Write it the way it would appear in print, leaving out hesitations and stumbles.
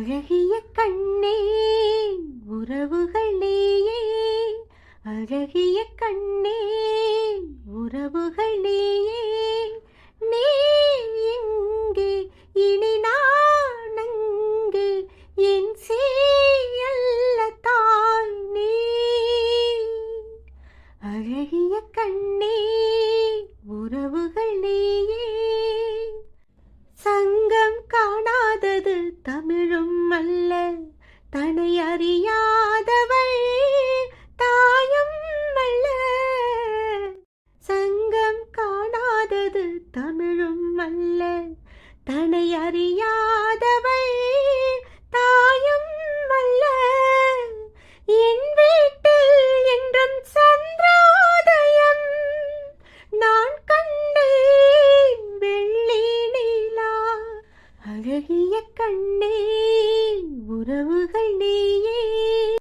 அழகிய கண்ணே உறவுகள் நீயே, அழகிய கண்ணே உறவுகள் நீயே. நீ எங்கே இனி நான் அங்கே, என் சீயல்ல தாய் நீ. அழகிய கண்ணே உறவுகள் நீயே. சங்கம் காணாதது தமிழும் அல்ல, தனை அறியாதவள் தாயும் அல்ல. சங்கம் காணாதது தமிழும் அல்ல, தனை அறியாதவள் தாயும் அல்ல. என் வீட்டில் என்றும் சந்திரோதயம் நான் கண்டேன் வெள்ளி நீலா. அழகிய கண்ணே உறவுகள் நீயே.